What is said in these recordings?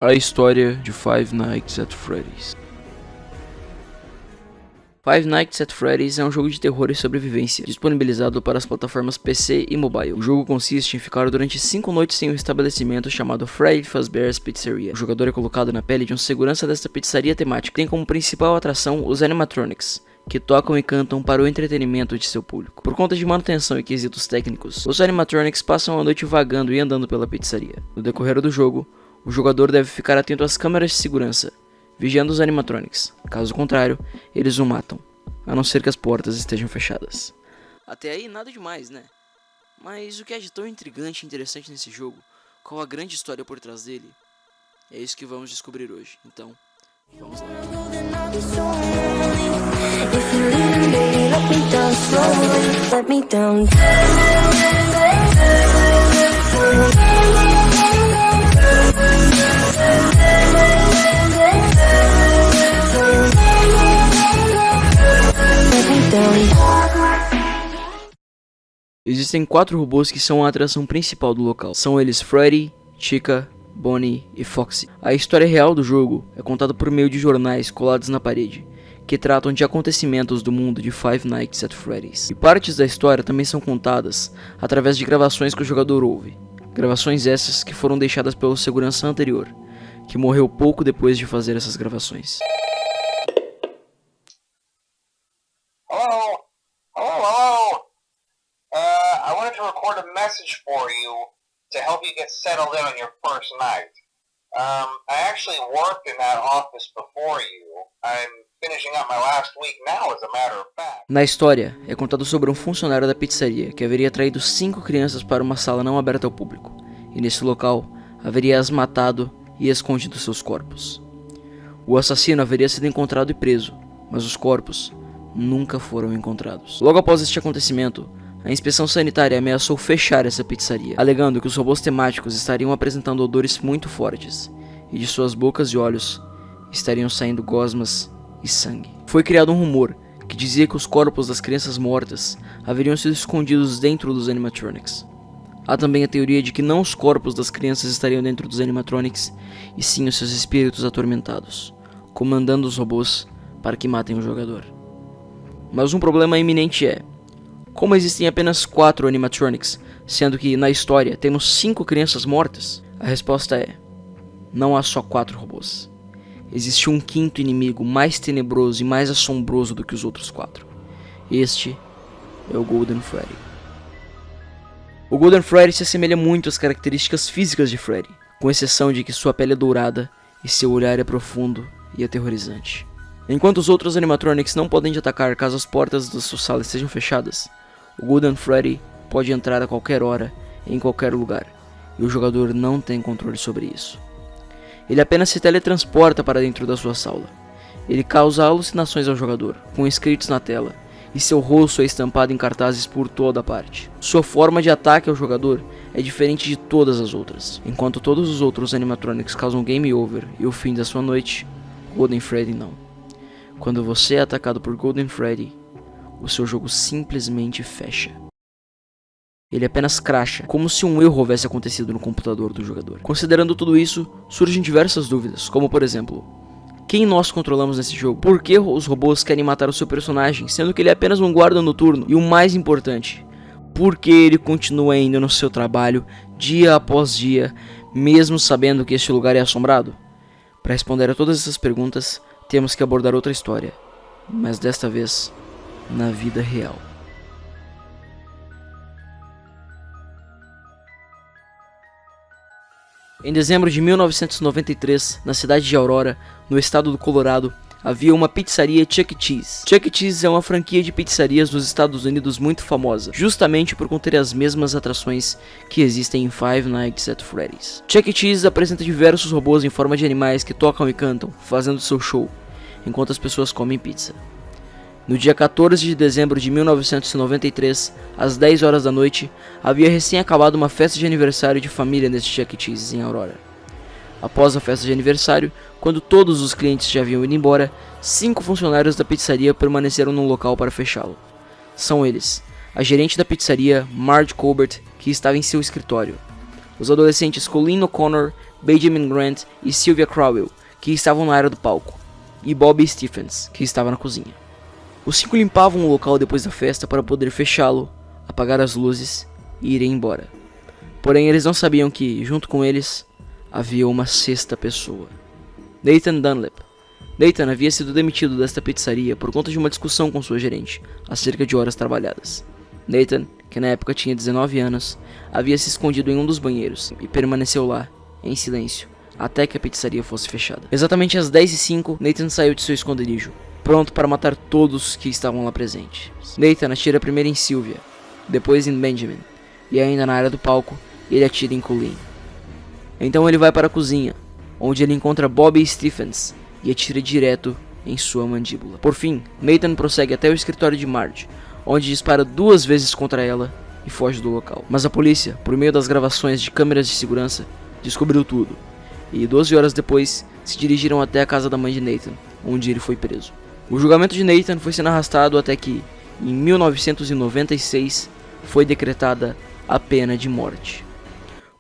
A história de Five Nights at Freddy's. Five Nights at Freddy's é um jogo de terror e sobrevivência, disponibilizado para as plataformas PC e mobile. O jogo consiste em ficar durante 5 noites em um estabelecimento chamado Freddy Fazbear's Pizzeria. O jogador é colocado na pele de um segurança desta pizzaria temática. Tem como principal atração os animatronics, que tocam e cantam para o entretenimento de seu público. Por conta de manutenção e quesitos técnicos, os animatronics passam a noite vagando e andando pela pizzaria. No decorrer do jogo, o jogador deve ficar atento às câmeras de segurança, vigiando os animatronics. Caso contrário, eles o matam, a não ser que as portas estejam fechadas. Até aí nada demais, né? Mas o que é de tão intrigante e interessante nesse jogo? Qual a grande história por trás dele? É isso que vamos descobrir hoje. Então, vamos lá. Existem 4 robôs que são a atração principal do local. São eles Freddy, Chica, Bonnie e Foxy. A história real do jogo é contada por meio de jornais colados na parede, que tratam de acontecimentos do mundo de Five Nights at Freddy's. E partes da história também são contadas através de gravações que o jogador ouve. Gravações essas que foram deixadas pelo segurança anterior, que morreu pouco depois de fazer essas gravações. Hello. I wanted to record a message for you to help you get settled in on your first night. I actually worked in that office before you. I'm finishing up my last week now, as a matter of fact. Na história, é contado sobre um funcionário da pizzaria que haveria traído 5 crianças para uma sala não aberta ao público, e nesse local haveria as matado e escondido seus corpos. O assassino haveria sido encontrado e preso, mas os corpos nunca foram encontrados. Logo após este acontecimento, a inspeção sanitária ameaçou fechar essa pizzaria, alegando que os robôs temáticos estariam apresentando odores muito fortes, e de suas bocas e olhos estariam saindo gosmas e sangue. Foi criado um rumor que dizia que os corpos das crianças mortas haveriam sido escondidos dentro dos animatronics. Há também a teoria de que não os corpos das crianças estariam dentro dos animatronics, e sim os seus espíritos atormentados, comandando os robôs para que matem o jogador. Mas um problema iminente é: como existem apenas 4 animatronics, sendo que na história temos 5 crianças mortas? A resposta é: não há só 4 robôs. Existe um quinto inimigo mais tenebroso e mais assombroso do que os outros 4. Este é o Golden Freddy. O Golden Freddy se assemelha muito às características físicas de Freddy, com exceção de que sua pele é dourada e seu olhar é profundo e aterrorizante. Enquanto os outros animatronics não podem te atacar caso as portas da sua sala estejam fechadas, o Golden Freddy pode entrar a qualquer hora, em qualquer lugar, e o jogador não tem controle sobre isso. Ele apenas se teletransporta para dentro da sua sala. Ele causa alucinações ao jogador, com escritos na tela, e seu rosto é estampado em cartazes por toda parte. Sua forma de ataque ao jogador é diferente de todas as outras. Enquanto todos os outros animatronics causam game over e o fim da sua noite, Golden Freddy não. Quando você é atacado por Golden Freddy, o seu jogo simplesmente fecha. Ele apenas crasha, como se um erro houvesse acontecido no computador do jogador. Considerando tudo isso, surgem diversas dúvidas, como por exemplo: quem nós controlamos nesse jogo? Por que os robôs querem matar o seu personagem, sendo que ele é apenas um guarda noturno? E o mais importante, por que ele continua indo no seu trabalho, dia após dia, mesmo sabendo que este lugar é assombrado? Para responder a todas essas perguntas, temos que abordar outra história, mas desta vez, na vida real. Em dezembro de 1993, na cidade de Aurora, no estado do Colorado, havia uma pizzaria Chuck E. Cheese. Chuck E. Cheese é uma franquia de pizzarias dos Estados Unidos muito famosa, justamente por conter as mesmas atrações que existem em Five Nights at Freddy's. Chuck E. Cheese apresenta diversos robôs em forma de animais que tocam e cantam, fazendo seu show, enquanto as pessoas comem pizza. No dia 14 de dezembro de 1993, às 10 horas da noite, havia recém acabado uma festa de aniversário de família neste Chuck E. Cheese em Aurora. Após a festa de aniversário, quando todos os clientes já haviam ido embora, 5 funcionários da pizzaria permaneceram no local para fechá-lo. São eles: a gerente da pizzaria, Marge Colbert, que estava em seu escritório, os adolescentes Colleen O'Connor, Benjamin Grant e Sylvia Crowell, que estavam na área do palco, e Bobby Stephens, que estava na cozinha. Os 5 limpavam o local depois da festa para poder fechá-lo, apagar as luzes e irem embora. Porém, eles não sabiam que, junto com eles, havia uma 6ª pessoa. Nathan Dunlap. Nathan havia sido demitido desta pizzaria por conta de uma discussão com sua gerente, acerca de horas trabalhadas. Nathan, que na época tinha 19 anos, havia se escondido em um dos banheiros e permaneceu lá, em silêncio, até que a pizzaria fosse fechada. Exatamente às 10h05, Nathan saiu de seu esconderijo, pronto para matar todos que estavam lá presentes. Nathan atira primeiro em Sylvia, depois em Benjamin, e ainda na área do palco, ele atira em Colleen. Então ele vai para a cozinha, onde ele encontra Bobby Stephens e atira direto em sua mandíbula. Por fim, Nathan prossegue até o escritório de Marge, onde dispara 2 vezes contra ela e foge do local. Mas a polícia, por meio das gravações de câmeras de segurança, descobriu tudo, e 12 horas depois se dirigiram até a casa da mãe de Nathan, onde ele foi preso. O julgamento de Nathan foi sendo arrastado até que, em 1996, foi decretada a pena de morte.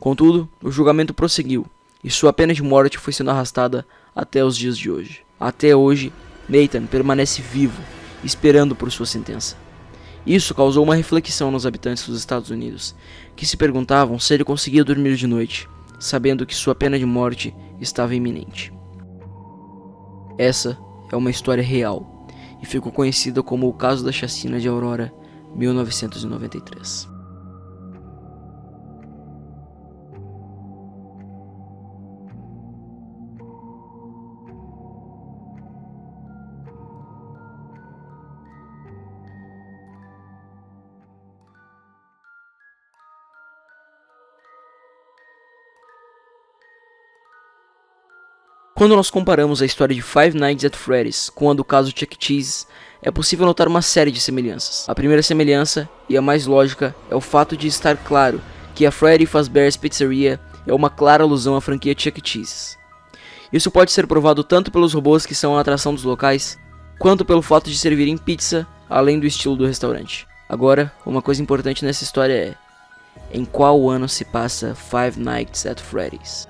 Contudo, o julgamento prosseguiu, e sua pena de morte foi sendo arrastada até os dias de hoje. Até hoje, Nathan permanece vivo, esperando por sua sentença. Isso causou uma reflexão nos habitantes dos Estados Unidos, que se perguntavam se ele conseguia dormir de noite, sabendo que sua pena de morte estava iminente. Essa é uma história real, e ficou conhecida como o caso da chacina de Aurora, 1993. Quando nós comparamos a história de Five Nights at Freddy's com a do caso Chuck E. Cheese, é possível notar uma série de semelhanças. A primeira semelhança, e a mais lógica, é o fato de estar claro que a Freddy Fazbear's Pizzeria é uma clara alusão à franquia Chuck E. Cheese. Isso pode ser provado tanto pelos robôs que são a atração dos locais, quanto pelo fato de servirem pizza, além do estilo do restaurante. Agora, uma coisa importante nessa história é: em qual ano se passa Five Nights at Freddy's?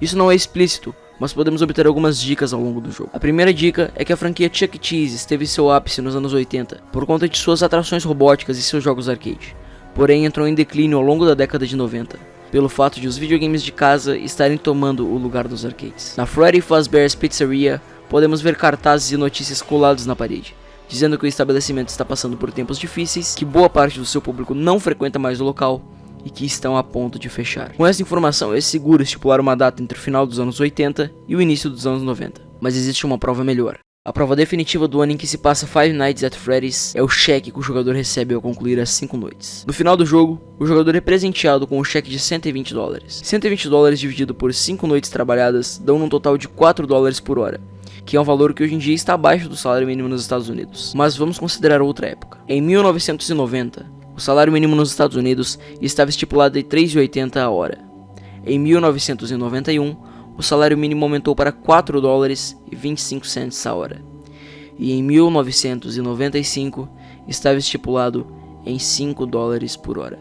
Isso não é explícito, mas podemos obter algumas dicas ao longo do jogo. A primeira dica é que a franquia Chuck E. Cheese teve seu ápice nos anos 80 por conta de suas atrações robóticas e seus jogos arcade, porém entrou em declínio ao longo da década de 90, pelo fato de os videogames de casa estarem tomando o lugar dos arcades. Na Freddy Fazbear's Pizzeria, podemos ver cartazes e notícias colados na parede, dizendo que o estabelecimento está passando por tempos difíceis, que boa parte do seu público não frequenta mais o local e que estão a ponto de fechar. Com essa informação é seguro estipular uma data entre o final dos anos 80 e o início dos anos 90, mas existe uma prova melhor. A prova definitiva do ano em que se passa Five Nights at Freddy's é o cheque que o jogador recebe ao concluir as 5 noites. No final do jogo, o jogador é presenteado com um cheque de $120. $120 dividido por 5 noites trabalhadas dão um total de $4 por hora, que é um valor que hoje em dia está abaixo do salário mínimo nos Estados Unidos. Mas vamos considerar outra época. Em 1990, o salário mínimo nos Estados Unidos estava estipulado em $3,80 a hora. Em 1991, o salário mínimo aumentou para $4,25 a hora. E em 1995, estava estipulado em $5 por hora.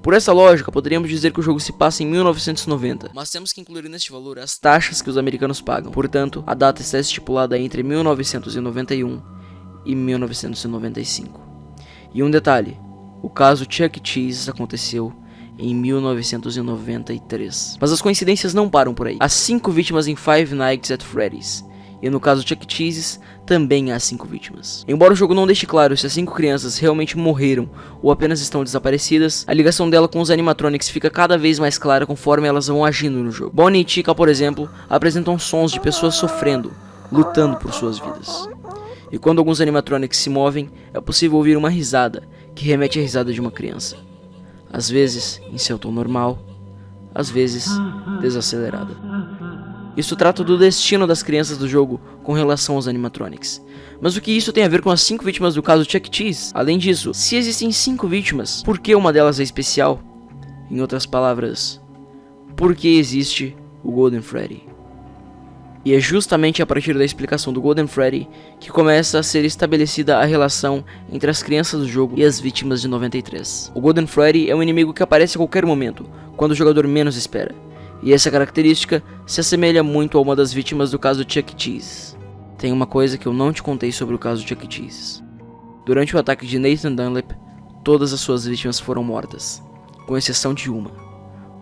Por essa lógica, poderíamos dizer que o jogo se passa em 1990, mas temos que incluir neste valor as taxas que os americanos pagam. Portanto, a data está estipulada entre 1991 e 1995. E um detalhe: o caso Chuck E. Cheese aconteceu em 1993. Mas as coincidências não param por aí. Há 5 vítimas em Five Nights at Freddy's, e no caso Chuck E. Cheese também há 5 vítimas. Embora o jogo não deixe claro se as 5 crianças realmente morreram ou apenas estão desaparecidas, a ligação dela com os animatronics fica cada vez mais clara conforme elas vão agindo no jogo. Bonnie e Chica, por exemplo, apresentam sons de pessoas sofrendo, lutando por suas vidas. E quando alguns animatronics se movem, é possível ouvir uma risada, que remete à risada de uma criança. Às vezes em seu tom normal, às vezes desacelerada. Isso trata do destino das crianças do jogo com relação aos animatronics. Mas o que isso tem a ver com as 5 vítimas do caso Chuck E. Cheese? Além disso, se existem 5 vítimas, por que uma delas é especial? Em outras palavras, por que existe o Golden Freddy? E é justamente a partir da explicação do Golden Freddy que começa a ser estabelecida a relação entre as crianças do jogo e as vítimas de 93. O Golden Freddy é um inimigo que aparece a qualquer momento, quando o jogador menos espera. e essa característica se assemelha muito a uma das vítimas do caso Chuck E. Cheese. Tem uma coisa que eu não te contei sobre o caso Chuck E. Cheese. Durante o ataque de Nathan Dunlap, todas as suas vítimas foram mortas, com exceção de uma: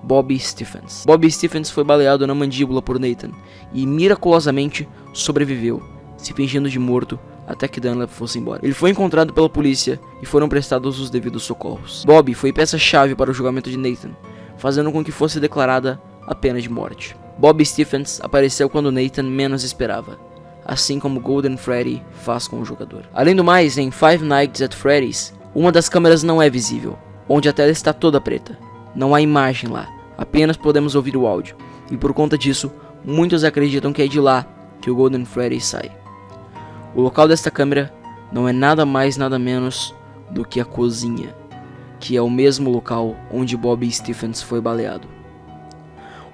Bobby Stephens. Bobby Stephens foi baleado na mandíbula por Nathan e miraculosamente sobreviveu, se fingindo de morto até que Dunlap fosse embora. Ele foi encontrado pela polícia e foram prestados os devidos socorros. Bobby foi peça-chave para o julgamento de Nathan, fazendo com que fosse declarada a pena de morte. Bobby Stephens apareceu quando Nathan menos esperava, assim como Golden Freddy faz com o jogador. Além do mais, em Five Nights at Freddy's, uma das câmeras não é visível, onde a tela está toda preta. Não há imagem lá, apenas podemos ouvir o áudio, e por conta disso, muitos acreditam que é de lá que o Golden Freddy sai. O local desta câmera não é nada mais nada menos do que a cozinha, que é o mesmo local onde Bobby Stephens foi baleado.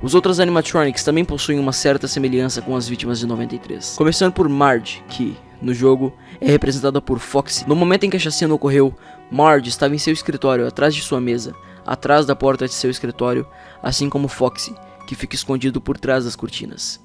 Os outros animatronics também possuem uma certa semelhança com as vítimas de 93. Começando por Marge, que, no jogo, é representada por Foxy. No momento em que a chacina ocorreu, Marge estava em seu escritório, atrás de sua mesa, atrás da porta de seu escritório, assim como Foxy, que fica escondido por trás das cortinas.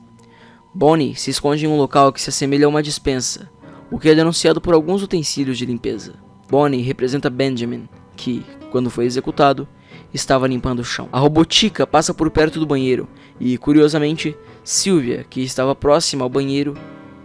Bonnie se esconde em um local que se assemelha a uma despensa, o que é denunciado por alguns utensílios de limpeza. Bonnie representa Benjamin, que, quando foi executado, estava limpando o chão. A Robotica passa por perto do banheiro e, curiosamente, Sylvia, que estava próxima ao banheiro,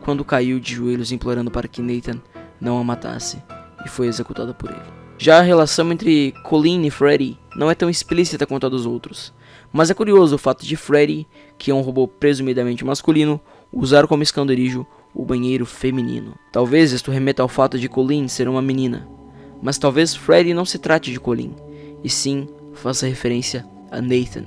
quando caiu de joelhos implorando para que Nathan não a matasse, e foi executada por ele. Já a relação entre Colleen e Freddy não é tão explícita quanto a dos outros, mas é curioso o fato de Freddy, que é um robô presumidamente masculino, usar como esconderijo o banheiro feminino. Talvez isto remeta ao fato de Colleen ser uma menina, mas talvez Freddy não se trate de Colleen, e sim faça referência a Nathan,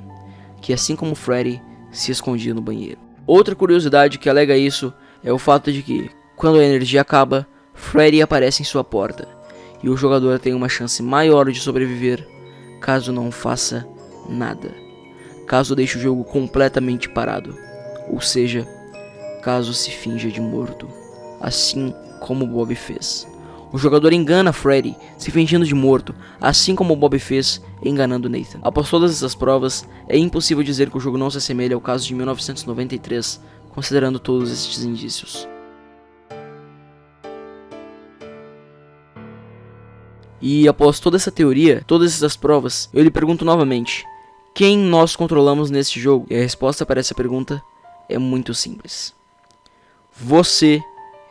que assim como Freddy se escondia no banheiro. Outra curiosidade que alega isso é o fato de que, quando a energia acaba, Freddy aparece em sua porta, e o jogador tem uma chance maior de sobreviver caso não faça nada, caso deixe o jogo completamente parado, ou seja, caso se finja de morto, assim como Bob fez. O jogador engana Freddy, se fingindo de morto, assim como Bob fez, enganando Nathan. Após todas essas provas, é impossível dizer que o jogo não se assemelha ao caso de 1993, considerando todos estes indícios. E após toda essa teoria, todas essas provas, eu lhe pergunto novamente: quem nós controlamos neste jogo? E a resposta para essa pergunta é muito simples. Você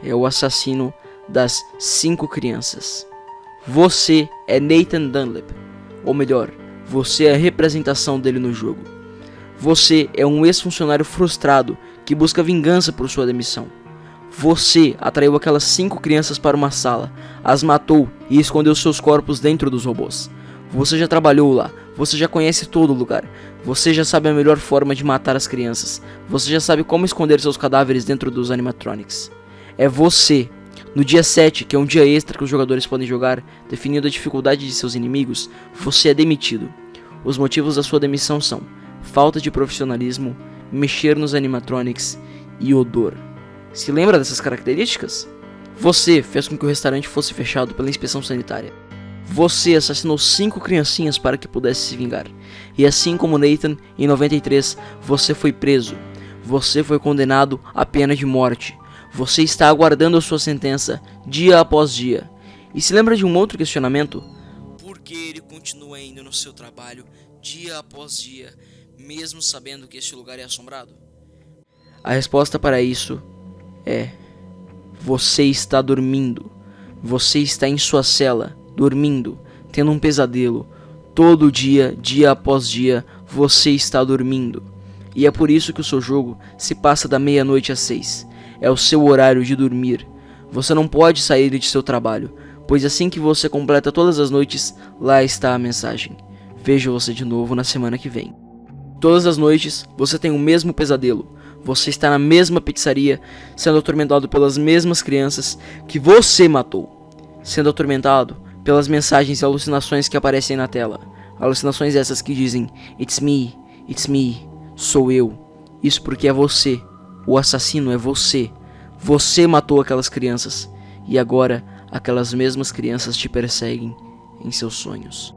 é o assassino das 5 crianças. Você é Nathan Dunlap. Ou melhor, você é a representação dele no jogo. Você é um ex-funcionário frustrado que busca vingança por sua demissão. Você atraiu aquelas 5 crianças para uma sala, as matou e escondeu seus corpos dentro dos robôs. Você já trabalhou lá, você já conhece todo o lugar, você já sabe a melhor forma de matar as crianças, você já sabe como esconder seus cadáveres dentro dos animatronics. É você. No dia 7, que é um dia extra que os jogadores podem jogar, definindo a dificuldade de seus inimigos, você é demitido. Os motivos da sua demissão são falta de profissionalismo, mexer nos animatronics e odor. Se lembra dessas características? Você fez com que o restaurante fosse fechado pela inspeção sanitária. Você assassinou 5 criancinhas para que pudesse se vingar. E assim como Nathan, em 93, você foi preso. Você foi condenado à pena de morte. Você está aguardando a sua sentença dia após dia. E se lembra de um outro questionamento? Por que ele continua indo no seu trabalho dia após dia, mesmo sabendo que este lugar é assombrado? A resposta para isso é: você está dormindo. Você está em sua cela, dormindo, tendo um pesadelo. Todo dia, dia após dia, você está dormindo. E é por isso que o seu jogo se passa da meia-noite às 6. É o seu horário de dormir. Você não pode sair de seu trabalho, pois assim que você completa todas as noites, lá está a mensagem: vejo você de novo na semana que vem. Todas as noites, você tem o mesmo pesadelo. Você está na mesma pizzaria, sendo atormentado pelas mesmas crianças que você matou. Sendo atormentado pelas mensagens e alucinações que aparecem na tela. Alucinações essas que dizem: it's me, sou eu. Isso porque é você. O assassino é você. Você matou aquelas crianças. E agora, aquelas mesmas crianças te perseguem em seus sonhos.